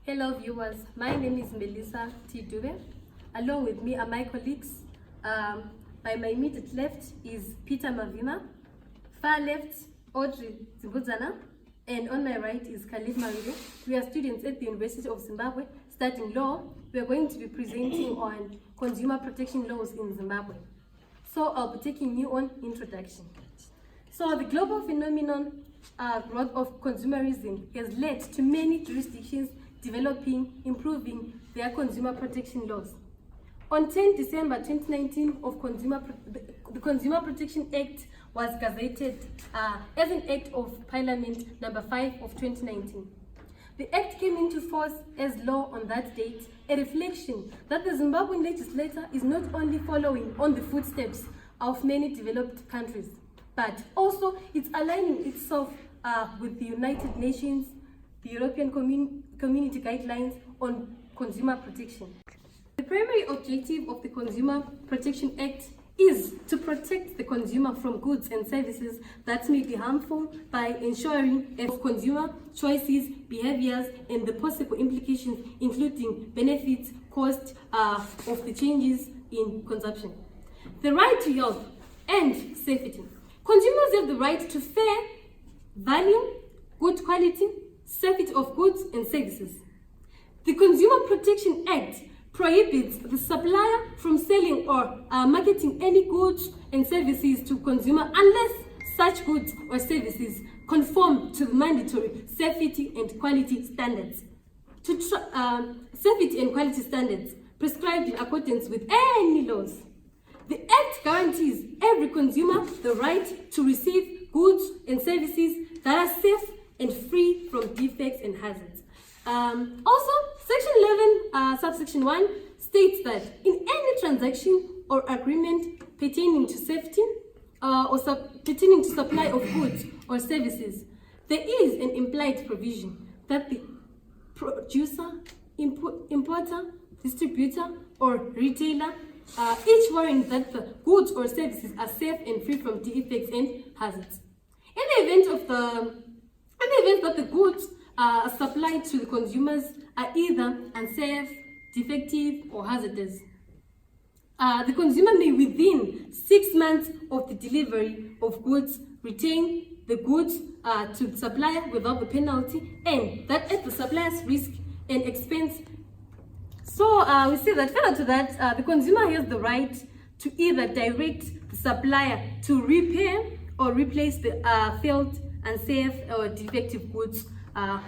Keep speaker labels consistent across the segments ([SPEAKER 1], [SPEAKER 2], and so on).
[SPEAKER 1] Hello viewers, my name is Melissa T. Dube. Along with me are my colleagues. By my immediate left is Peter Mavima, far left Audrey Zimbabwe, and on my right is Khalid Maride. We are students at the University of Zimbabwe studying law. We are going to be presenting on consumer protection laws in Zimbabwe. So I'll be taking you on introduction. So the global phenomenon growth of consumerism has led to many jurisdictions developing, improving their consumer protection laws. On 10 December 2019, the Consumer Protection Act was gazetted as an Act of Parliament number 5 of 2019. The Act came into force as law on that date, a reflection that the Zimbabwean legislature is not only following on the footsteps of many developed countries, but also it's aligning itself with the United Nations, the European Community Guidelines on Consumer Protection. The primary objective of the Consumer Protection Act is to protect the consumer from goods and services that may be harmful by ensuring consumer choices, behaviors, and the possible implications, including benefits, cost of the changes in consumption. The right to health and safety. Consumers have the right to fair value, good quality, safety of goods and services. The Consumer Protection Act prohibits the supplier from selling or marketing any goods and services to consumer unless such goods or services conform to the mandatory safety and quality standards. Safety and quality standards prescribed in accordance with any laws. The Act guarantees every consumer the right to receive goods and services that are safe and free from defects and hazards. Also, Section 11, subsection 1 states that in any transaction or agreement pertaining to safety pertaining to supply of goods or services, there is an implied provision that the producer, importer, distributor, or retailer each warrant that the goods or services are safe and free from defects and hazards. In the event that the goods supplied to the consumers are either unsafe, defective, or hazardous, the consumer may, within 6 months of the delivery of goods, retain the goods to the supplier without the penalty, and that at the supplier's risk and expense. So we see that further to that, the consumer has the right to either direct the supplier to repair or replace the failed, unsafe, or defective goods,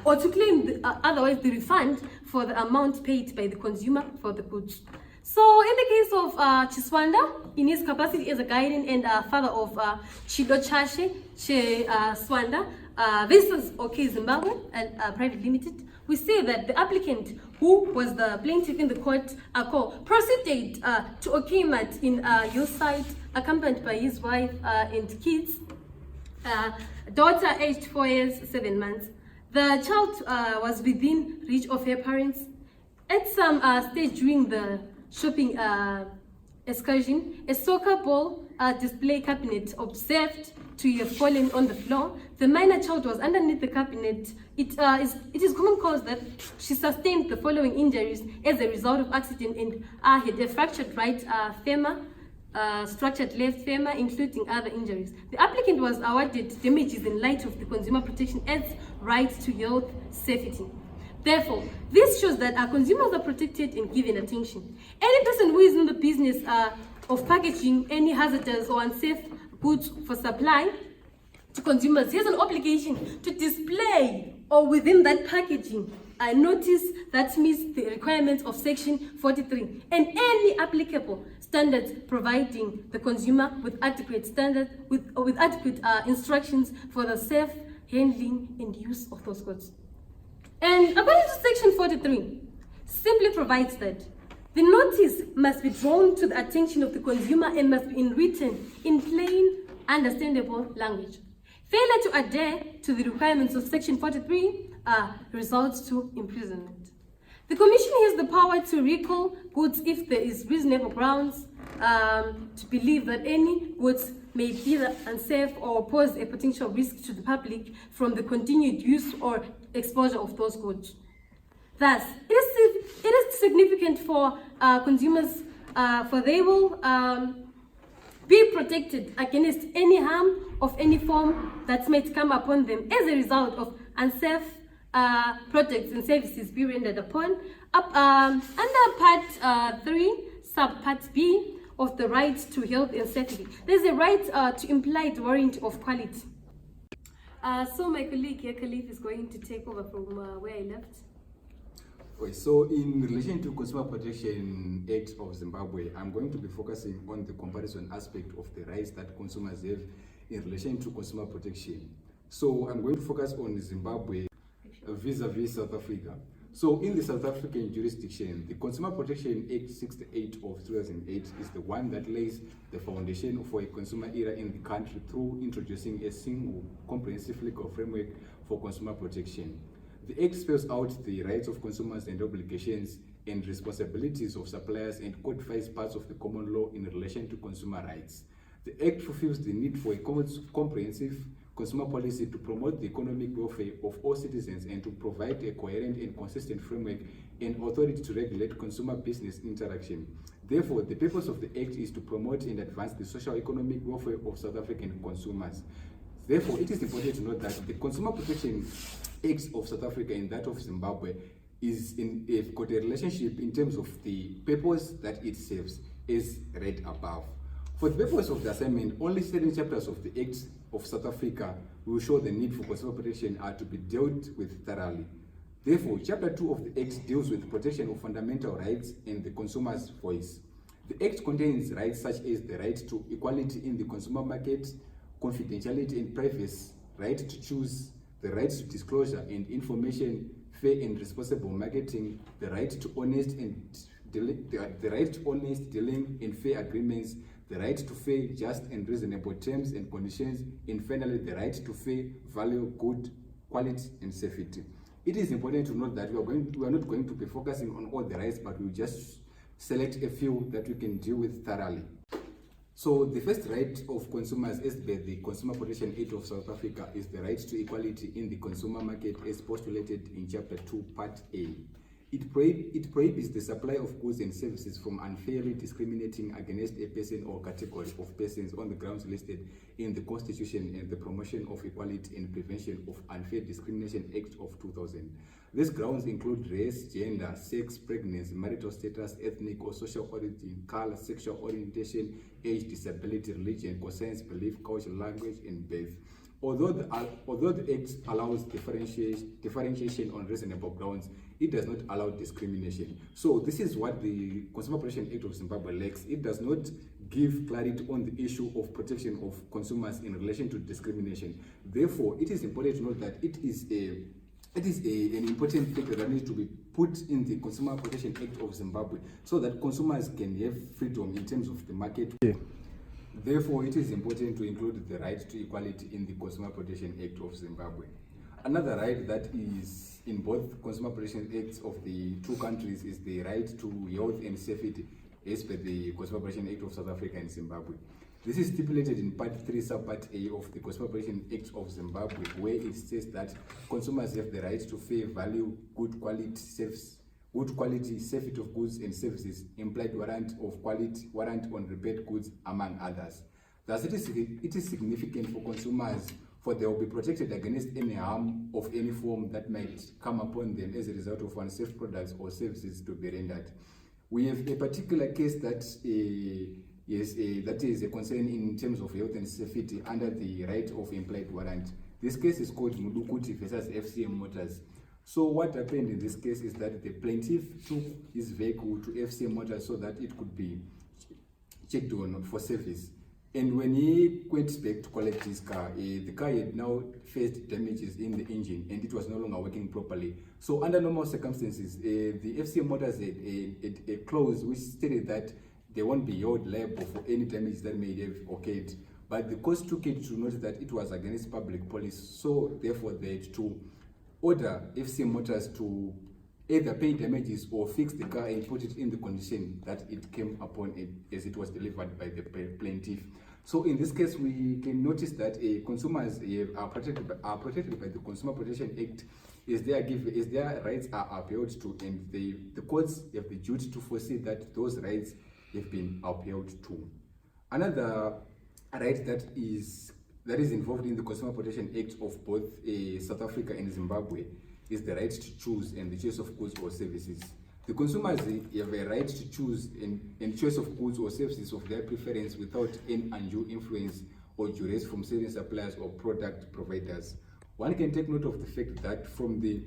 [SPEAKER 1] or to claim otherwise the refund for the amount paid by the consumer for the goods. So in the case of Chiswanda, in his capacity as a guardian and father of Chido Chashe Swanda, this is OK Zimbabwe and Private Limited, we say that the applicant, who was the plaintiff in the court, proceeded to Okimat in your site, accompanied by his wife and kids, daughter aged 4 years, 7 months. The child was within reach of her parents. At some stage during the shopping excursion, a soccer ball display cabinet observed to have fallen on the floor. The minor child was underneath the cabinet. It is common cause that she sustained the following injuries as a result of accident and had a fractured right femur, structured left femur, including other injuries. The applicant was awarded damages in light of the Consumer Protection Act's right to health safety. Therefore, this shows that our consumers are protected and given attention. Any person who is in the business of packaging any hazardous or unsafe goods for supply to consumers has an obligation to display or within that packaging a notice that meets the requirements of Section 43 and any applicable standards providing the consumer with adequate standards, with adequate instructions for the safe handling and use of those goods. And according to Section 43, simply provides that the notice must be drawn to the attention of the consumer and must be written in plain, understandable language. Failure to adhere to the requirements of Section 43 results to imprisonment. The Commission has the power to recall goods if there is reasonable grounds to believe that any goods may be unsafe or pose a potential risk to the public from the continued use or exposure of those goods. Thus, it is significant for consumers, for they will be protected against any harm of any form that might come upon them as a result of unsafe products and services be rendered upon. Under Part 3, Subpart B of the right to health and safety, there's a right to implied warranty of quality. So my colleague here, Khalif, is going to take over from where I left.
[SPEAKER 2] Okay, so in relation to Consumer Protection Act of Zimbabwe, I'm going to be focusing on the comparison aspect of the rights that consumers have in relation to consumer protection. So I'm going to focus on Zimbabwe vis-a-vis South Africa. So in the South African jurisdiction, the Consumer Protection Act 68 of 2008 is the one that lays the foundation for a consumer era in the country through introducing a single comprehensive legal framework for consumer protection. The Act spells out the rights of consumers and obligations and responsibilities of suppliers and codifies parts of the common law in relation to consumer rights. The Act fulfills the need for a comprehensive consumer policy to promote the economic welfare of all citizens and to provide a coherent and consistent framework and authority to regulate consumer business interaction. Therefore, the purpose of the Act is to promote and advance the social economic welfare of South African consumers. Therefore, it is important to note that the Consumer Protection Act of South Africa and that of Zimbabwe have got a relationship in terms of the purpose that it serves, as read above. For the purpose of the assignment, only certain chapters of the Act of South Africa will show the need for consumer protection are to be dealt with thoroughly. Therefore, Chapter 2 of the Act deals with protection of fundamental rights and the consumer's voice. The Act contains rights such as the right to equality in the consumer market, confidentiality and privacy, right to choose, the right to disclosure and information, fair and responsible marketing, the right to honest dealing and fair agreements, the right to fair, just and reasonable terms and conditions, and finally the right to fair value, good quality and safety. It is important to note that we are not going to be focusing on all the rights, but we'll just select a few that we can deal with thoroughly. So the first right of consumers as per the Consumer Protection Act of South Africa is the right to equality in the consumer market as postulated in Chapter 2, Part A. It prohibits the supply of goods and services from unfairly discriminating against a person or category of persons on the grounds listed in the Constitution and the Promotion of Equality and Prevention of Unfair Discrimination Act of 2000. These grounds include race, gender, sex, pregnancy, marital status, ethnic or social origin, color, sexual orientation, age, disability, religion, conscience, belief, culture, language, and birth. Although the Act allows differentiation on reasonable grounds, it does not allow discrimination. So this is what the Consumer Protection Act of Zimbabwe lacks. It does not give clarity on the issue of protection of consumers in relation to discrimination. Therefore, it is important to note that it is an important factor that needs to be put in the Consumer Protection Act of Zimbabwe so that consumers can have freedom in terms of the market. Yeah. Therefore, it is important to include the right to equality in the Consumer Protection Act of Zimbabwe. Another right that is in both Consumer Protection Acts of the two countries is the right to health and safety as per the Consumer Protection Act of South Africa and Zimbabwe. This is stipulated in Part 3, Subpart A of the Consumer Protection Act of Zimbabwe, where it says that consumers have the right to fair value, good quality, safety of goods and services, implied warrant of quality, warrant on repaired goods, among others. Thus, it is significant for consumers, for they will be protected against any harm of any form that might come upon them as a result of unsafe products or services to be rendered. We have a particular case that that is a concern in terms of health and safety under the right of implied warrant. This case is called Mudukuti versus FCM Motors. So what happened in this case is that the plaintiff took his vehicle to FCM Motors so that it could be checked on for service. And when he went back to collect his car, the car had now faced damages in the engine and it was no longer working properly. So under normal circumstances, the FCM Motors had a clause which stated that they won't be held liable for any damage that may have occurred. But the court took it to note that it was against public policy, so therefore they had to order FCM Motors to either pay damages or fix the car and put it in the condition that it came upon it as it was delivered by the plaintiff. So in this case, we can notice that consumers are protected by the Consumer Protection Act, is their rights are upheld to, and the courts have the duty to foresee that those rights have been upheld too. Another right that is involved in the Consumer Protection Act of both South Africa and Zimbabwe is the right to choose and the choice of goods or services. The consumers have a right to choose and choice of goods or services of their preference without any undue influence or duress from certain suppliers or product providers. One can take note of the fact that from the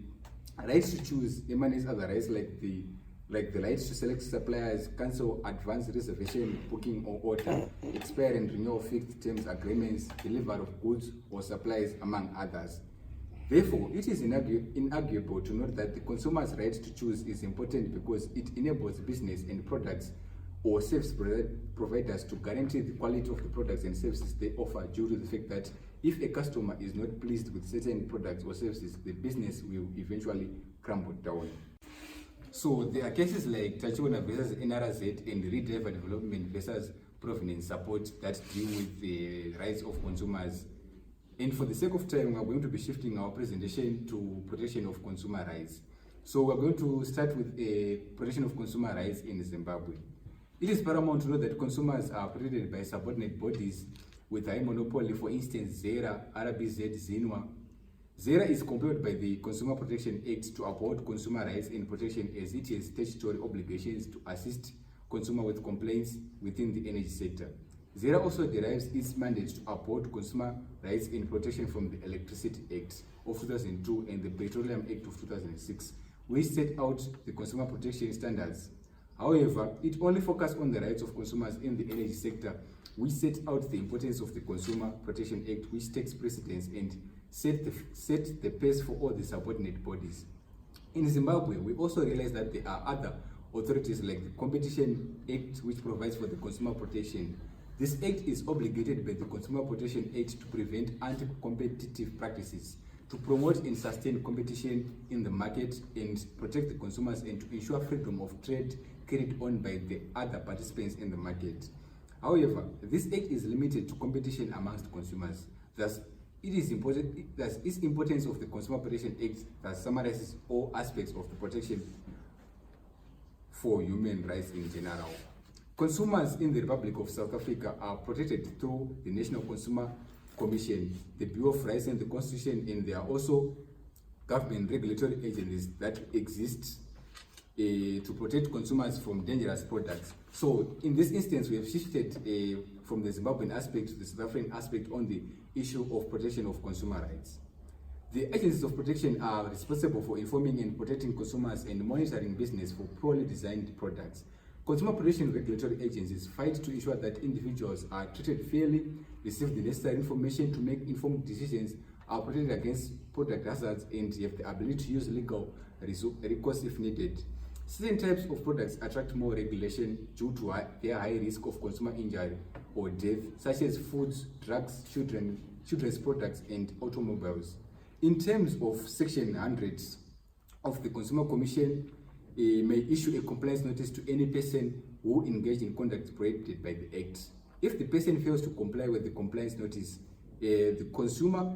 [SPEAKER 2] right to choose emanates other rights like the right to select suppliers, cancel advance reservation, booking or order, expire and renew fixed terms agreements, delivery of goods or supplies, among others. Therefore, it is inarguable to note that the consumer's right to choose is important because it enables business and products or service providers to guarantee the quality of the products and services they offer, due to the fact that if a customer is not pleased with certain products or services, the business will eventually crumble down. So there are cases like Tachiona versus NRZ and Red River Development versus Provenance Support that deal with the rights of consumers. And for the sake of time, we are going to be shifting our presentation to protection of consumer rights. So we are going to start with a protection of consumer rights in Zimbabwe. It is paramount to know that consumers are protected by subordinate bodies with high monopoly, for instance, ZERA, RBZ, ZINWA. ZERA is compelled by the Consumer Protection Act to uphold consumer rights and protection, as it has statutory obligations to assist consumers with complaints within the energy sector. ZERA also derives its mandate to uphold consumer rights and protection from the Electricity Act of 2002 and the Petroleum Act of 2006, which set out the consumer protection standards. However, it only focuses on the rights of consumers in the energy sector, which set out the importance of the Consumer Protection Act, which takes precedence and set the pace for all the subordinate bodies. In Zimbabwe, we also realize that there are other authorities like the Competition Act, which provides for the consumer protection. This act is obligated by the Consumer Protection Act to prevent anti-competitive practices, to promote and sustain competition in the market and protect the consumers, and to ensure freedom of trade carried on by the other participants in the market. However, this act is limited to competition amongst consumers. Thus, its importance of the Consumer Protection Act that summarizes all aspects of the protection for human rights in general. Consumers in the Republic of South Africa are protected through the National Consumer Commission, the Bill of Rights and the Constitution, and there are also government regulatory agencies that exist to protect consumers from dangerous products. So in this instance, we have shifted from the Zimbabwean aspect to the South African aspect on the issue of protection of consumer rights. The agencies of protection are responsible for informing and protecting consumers and monitoring business for poorly designed products. Consumer protection regulatory agencies fight to ensure that individuals are treated fairly, receive the necessary information to make informed decisions, are protected against product hazards, and have the ability to use legal recourse if needed. Certain types of products attract more regulation due to their high risk of consumer injury or death, such as foods, drugs, children's products, and automobiles. In terms of Section 100 of the Consumer Commission, may issue a compliance notice to any person who engaged in conduct prohibited by the Act. If the person fails to comply with the compliance notice, the Consumer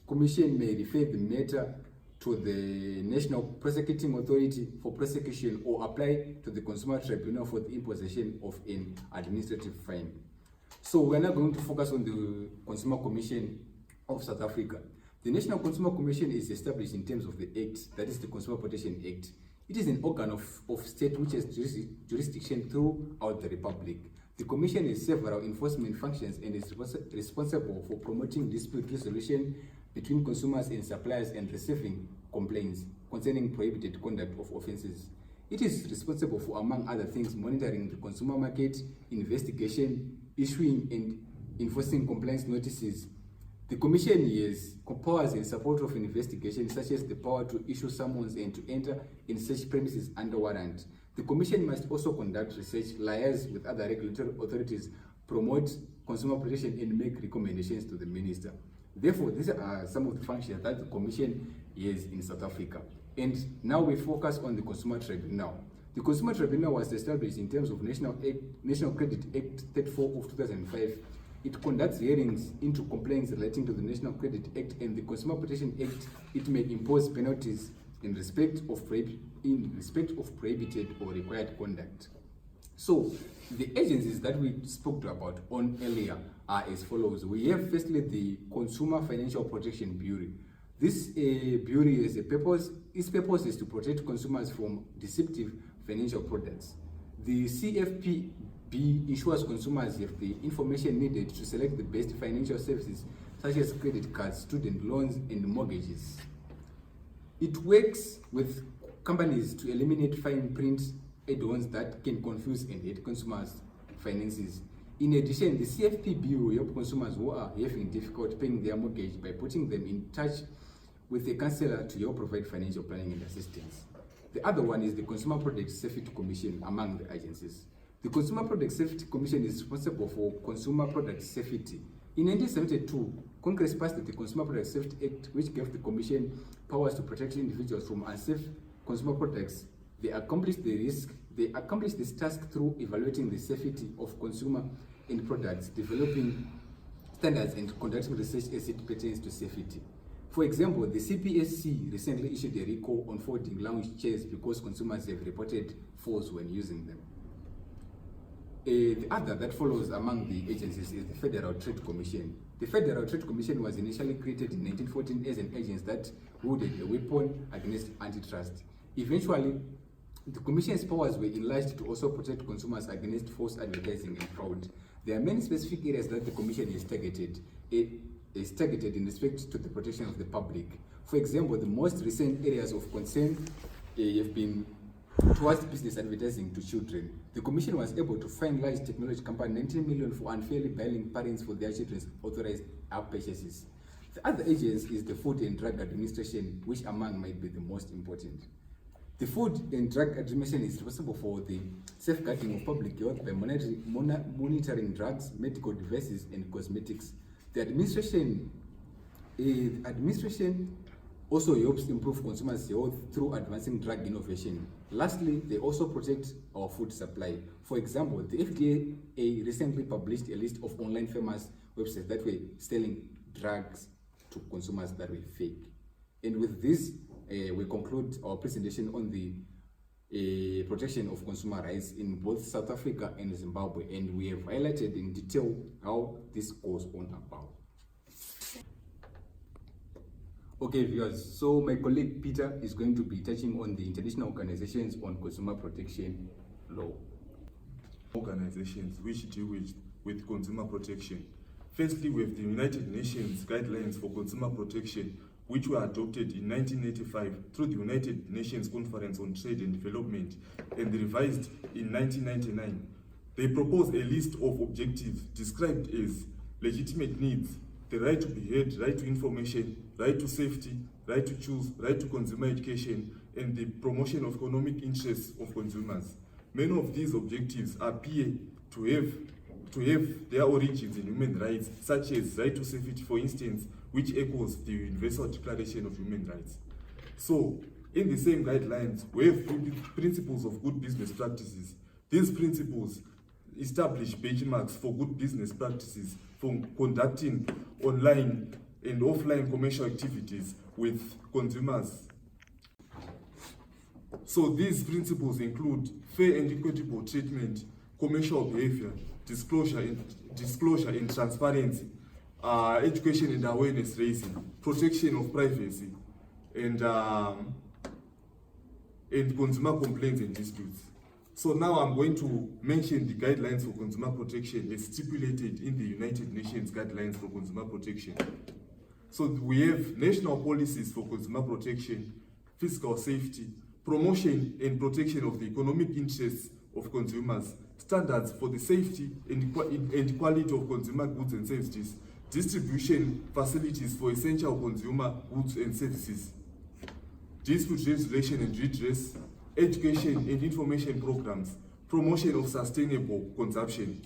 [SPEAKER 2] Commission may refer the matter to the National Prosecuting Authority for prosecution or apply to the Consumer Tribunal for the imposition of an administrative fine. So we're now going to focus on the Consumer Commission of South Africa. The National Consumer Commission is established in terms of the Act, that is the Consumer Protection Act. It is an organ of state which has jurisdiction throughout the Republic. The Commission has several enforcement functions and is responsible for promoting dispute resolution between consumers and suppliers and receiving complaints concerning prohibited conduct of offences. It is responsible for, among other things, monitoring the consumer market, investigation, issuing and enforcing compliance notices. The Commission has powers in support of investigation, such as the power to issue summons and to enter in such premises under warrant. The Commission must also conduct research, liaise with other regulatory authorities, promote consumer protection, and make recommendations to the Minister. Therefore, these are some of the functions that the Commission has in South Africa. And now we focus on the Consumer Tribunal. The Consumer Tribunal was established in terms of National Credit Act 34 of 2005. It conducts hearings into complaints relating to the National Credit Act and the Consumer Protection Act. It may impose penalties in respect of prohibited or required conduct. So the agencies that we spoke about on earlier are as follows. We have firstly the Consumer Financial Protection Bureau. This bureau has a purpose. Its purpose is to protect consumers from deceptive financial products. The CFPB ensures consumers have the information needed to select the best financial services such as credit cards, student loans, and mortgages. It works with companies to eliminate fine print add-ons that can confuse and aid consumers' finances. In addition, the CFPB will help consumers who are having difficulty paying their mortgage by putting them in touch with a counselor to help provide financial planning and assistance. The other one is the Consumer Product Safety Commission among the agencies. The Consumer Product Safety Commission is responsible for consumer product safety. In 1972, Congress passed the Consumer Product Safety Act, which gave the Commission powers to protect individuals from unsafe consumer products. They accomplished this task through evaluating the safety of consumer and products, developing standards, and conducting research as it pertains to safety. For example, the CPSC recently issued a recall on folding lounge chairs because consumers have reported falls when using them. The other that follows among the agencies is the Federal Trade Commission. The Federal Trade Commission was initially created in 1914 as an agency that wielded a weapon against antitrust. Eventually, the Commission's powers were enlarged to also protect consumers against false advertising and fraud. There are many specific areas that the Commission is targeted in respect to the protection of the public. For example, the most recent areas of concern have been towards business advertising to children. The Commission was able to fine large technology company 19 million for unfairly billing parents for their children's authorized app purchases. The other agency is the Food and Drug Administration, which among might be the most important. The Food and Drug Administration is responsible for the safeguarding of public health by monitoring drugs, medical devices, and cosmetics. The administration also helps improve consumers' health through advancing drug innovation. Lastly, they also protect our food supply. For example, the FDA recently published a list of online famous websites that were selling drugs to consumers that were fake. And with this, we conclude our presentation on the protection of consumer rights in both South Africa and Zimbabwe, and we have highlighted in detail how this goes on about. Okay, viewers, so my colleague Peter is going to be touching on the international organizations on consumer protection law.
[SPEAKER 3] Organizations which deal with consumer protection. Firstly, we have the United Nations Guidelines for Consumer Protection, which were adopted in 1985 through the United Nations Conference on Trade and Development and revised in 1999. They propose a list of objectives described as legitimate needs, the right to be heard, right to information, right to safety, right to choose, right to consumer education, and the promotion of economic interests of consumers. Many of these objectives appear to have their origins in human rights, such as right to safety, for instance, which echoes the Universal Declaration of Human Rights. So, in the same guidelines, we have principles of good business practices. These principles establish benchmarks for good business practices for conducting online and offline commercial activities with consumers. So these principles include fair and equitable treatment, commercial behavior, disclosure and transparency, education and awareness raising, protection of privacy, and consumer complaints and disputes. So now I'm going to mention the guidelines for consumer protection as stipulated in the United Nations Guidelines for Consumer Protection. So we have national policies for consumer protection, physical safety, promotion and protection of the economic interests of consumers, standards for the safety and quality of consumer goods and services, distribution facilities for essential consumer goods and services, dispute resolution and redress, education and information programs, promotion of sustainable consumption.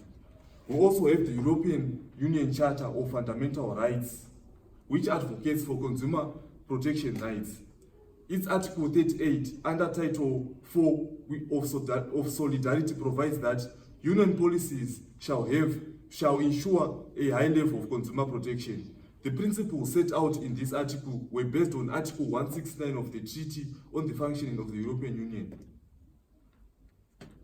[SPEAKER 3] We also have the European Union Charter of Fundamental Rights, which advocates for consumer protection rights. Its Article 38 under Title 4 of Solidarity provides that union policies shall have shall ensure a high level of consumer protection. The principles set out in this article were based on Article 169 of the Treaty on the Functioning of the European Union.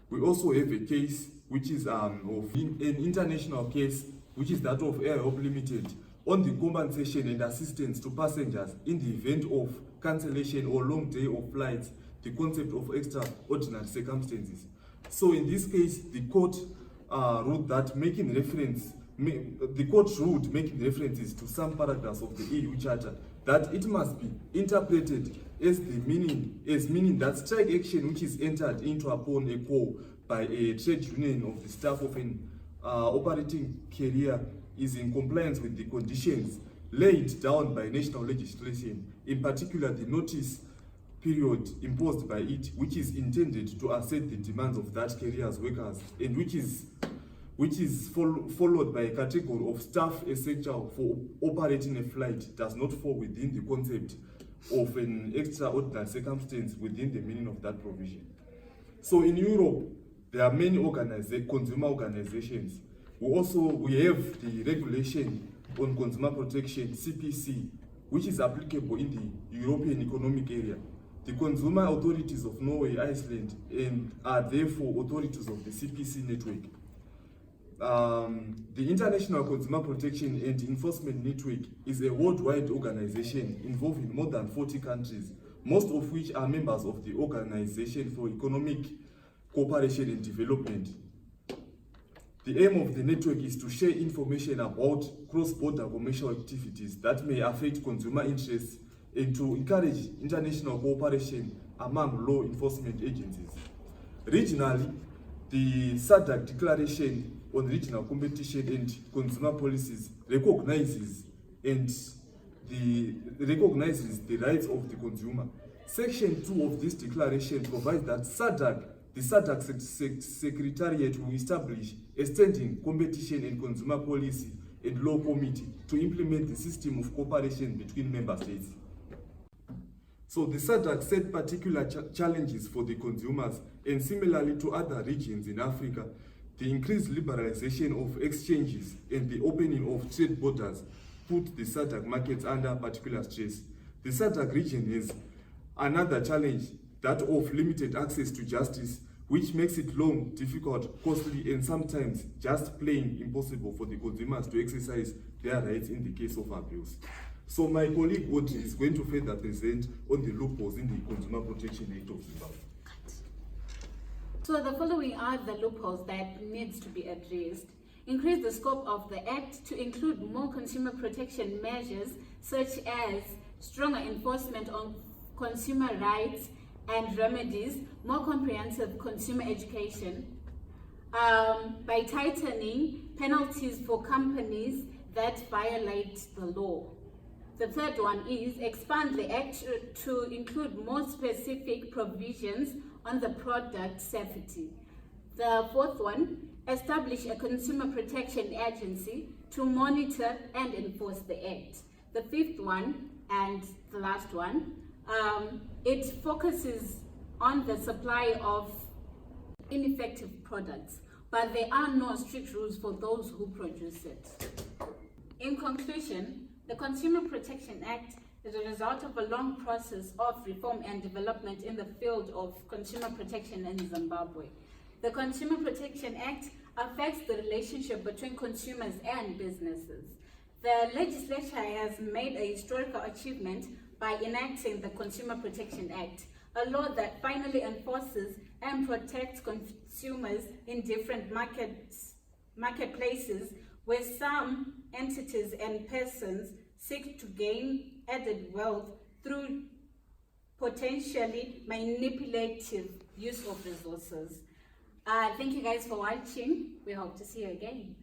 [SPEAKER 3] We also have a case which is an international case, which is that of Air Hope Limited, on the compensation and assistance to passengers in the event of cancellation or long day of flights, the concept of extraordinary circumstances. So in this case, the court ruled making references to some paragraphs of the EU Charter, that it must be interpreted as meaning that strike action which is entered into upon a call by a trade union of the staff of an operating carrier is in compliance with the conditions laid down by national legislation, in particular the notice period imposed by it, which is intended to assert the demands of that carrier's workers, and which is followed by a category of staff essential for operating a flight, does not fall within the concept of an extraordinary circumstance within the meaning of that provision. So in Europe, there are many consumer organizations. We have the regulation on consumer protection, CPC, which is applicable in the European Economic Area. The consumer authorities of Norway, Iceland, and are therefore authorities of the CPC network. The International Consumer Protection and Enforcement Network is a worldwide organization involving more than 40 countries, most of which are members of the Organization for Economic Cooperation and Development. The aim of the network is to share information about cross-border commercial activities that may affect consumer interests and to encourage international cooperation among law enforcement agencies. Regionally, the SADC Declaration on Regional Competition and Consumer Policies recognizes the rights of the consumer. Section 2 of this declaration provides that the SADC Secretariat will establish a standing competition and consumer policy and law committee to implement the system of cooperation between member states. So the SADC set particular challenges for the consumers, and similarly to other regions in Africa, the increased liberalization of exchanges and the opening of trade borders put the SADC markets under particular stress. The SADC region has another challenge, that of limited access to justice, which makes it long, difficult, costly, and sometimes just plain impossible for the consumers to exercise their rights in the case of abuse. So my colleague Oti is going to further present on the loopholes in the Consumer Protection Act of Zimbabwe.
[SPEAKER 4] So the following are the loopholes that needs to be addressed. Increase the scope of the Act to include more consumer protection measures, such as stronger enforcement on consumer rights and remedies, more comprehensive consumer education, by tightening penalties for companies that violate the law. The third one is expand the Act to include more specific provisions on the product safety. The fourth one, establish a consumer protection agency to monitor and enforce the Act. The fifth one, and the last one, it focuses on the supply of ineffective products, but there are no strict rules for those who produce it. In conclusion, the Consumer Protection Act is a result of a long process of reform and development in the field of consumer protection in Zimbabwe. The Consumer Protection Act affects the relationship between consumers and businesses. The legislature has made a historical achievement by enacting the Consumer Protection Act, a law that finally enforces and protects consumers in different marketplaces where some entities and persons seek to gain added wealth through potentially manipulative use of resources. Thank you guys for watching. We hope to see you again.